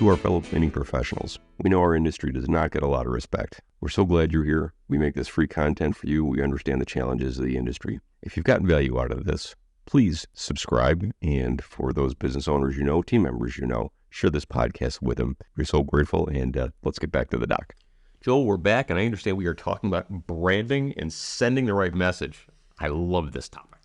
To our fellow cleaning professionals, we know our industry does not get a lot of respect. We're so glad you're here. We make this free content for you. We understand the challenges of the industry. If you've gotten value out of this, please subscribe. And for those business owners you know, team members you know, share this podcast with them. We're so grateful. And let's get back to the doc. Joel, we're back, and I understand we are talking about branding and sending the right message. I love this topic.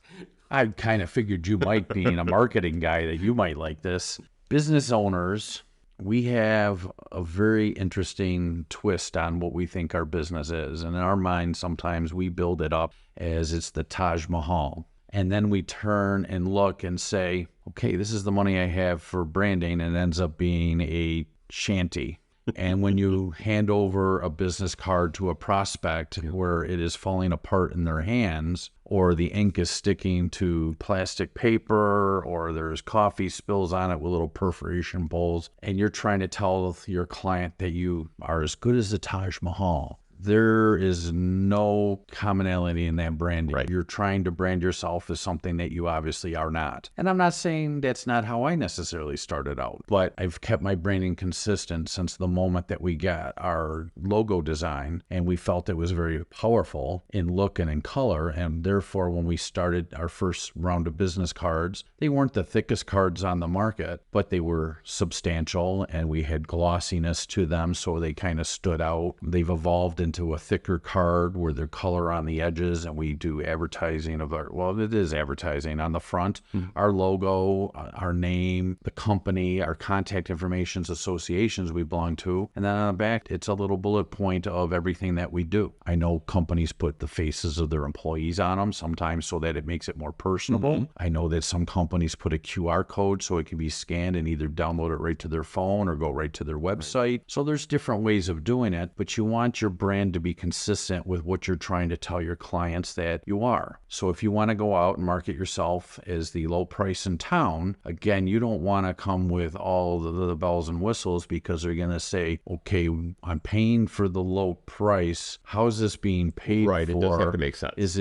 I kind of figured you might, being a marketing guy, that you might like this. Business owners, we have a very interesting twist on what we think our business is. And in our mind, sometimes we build it up as it's the Taj Mahal. And then we turn and look and say, okay, this is the money I have for branding, and it ends up being a shanty. And when you hand over a business card to a prospect where it is falling apart in their hands, or the ink is sticking to plastic paper, or there's coffee spills on it with little perforation holes, and you're trying to tell your client that you are as good as the Taj Mahal, there is no commonality in that branding. Right. You're trying to brand yourself as something that you obviously are not. And I'm not saying that's not how I necessarily started out, but I've kept my branding consistent since the moment that we got our logo design, and we felt it was very powerful in look and in color. And therefore, when we started our first round of business cards, they weren't the thickest cards on the market, but they were substantial, and we had glossiness to them, so they kind of stood out. They've evolved into a thicker card where they're color on the edges, and we do advertising of our, well, it is advertising on the front, our logo, our name, the company, our contact informations, associations we belong to, and then on the back, it's a little bullet point of everything that we do. I know companies put the faces of their employees on them sometimes so that it makes it more personable. I know that some companies put a QR code so it can be scanned and either download it right to their phone or go right to their website. So there's different ways of doing it, but you want your brand to be consistent with what you're trying to tell your clients that you are. So if you want to go out and market yourself as the low price in town, again, you don't want to come with all the bells and whistles, because they're going to say, okay, I'm paying for the low price. How is this being paid for? Right, it does have to make sense. Is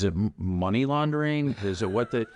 it money laundering? Is it what the...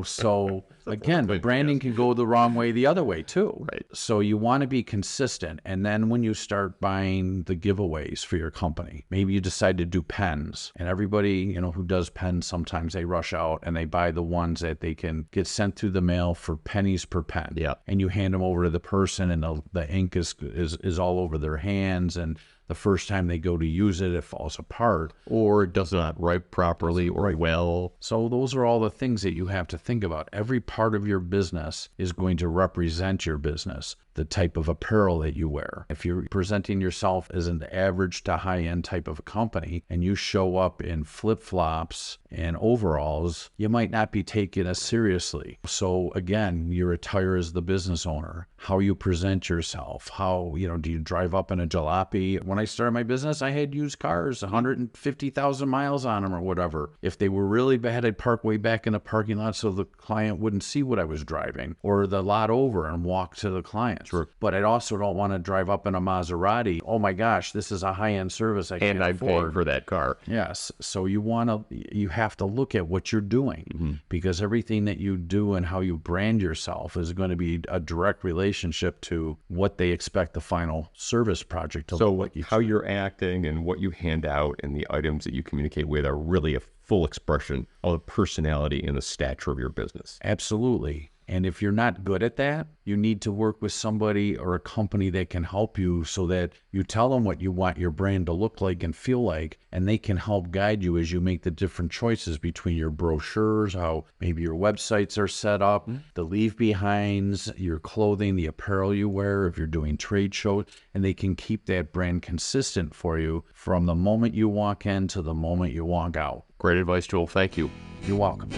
so again, branding can go the wrong way the other way too. Right. So you want to be consistent. And then when you start buying the giveaways for your company, maybe you decide to do pens, and everybody, who does pens, sometimes they rush out and they buy the ones that they can get sent through the mail for pennies per pen. Yeah. And you hand them over to the person, and the ink is all over their hands, and the first time they go to use it, it falls apart. Or it does not write properly or well. So those are all the things that you have to think about. Every part of your business is going to represent your business, the type of apparel that you wear. If you're presenting yourself as an average to high-end type of a company, and you show up in flip-flops and overalls, you might not be taken as seriously. So again, your attire as the business owner, how you present yourself, how, do you drive up in a jalopy? When I started my business, I had used cars, 150,000 miles on them or whatever. If they were really bad, I'd park way back in the parking lot so the client wouldn't see what I was driving, or the lot over and walk to the client. Sure. But I also don't want to drive up in a Maserati. Oh my gosh, this is a high-end service I can't And I'm paying afford. for that car. Yes. So you have to look at what you're doing, because everything that you do and how you brand yourself is going to be a direct relationship to what they expect the final service project to look like. How you're acting and what you hand out and the items that you communicate with are really a full expression of the personality and the stature of your business. Absolutely. And if you're not good at that, you need to work with somebody or a company that can help you, so that you tell them what you want your brand to look like and feel like, and they can help guide you as you make the different choices between your brochures, how maybe your websites are set up, the leave behinds, your clothing, the apparel you wear, if you're doing trade shows, and they can keep that brand consistent for you from the moment you walk in to the moment you walk out. Great advice, Joel. Thank you. You're welcome.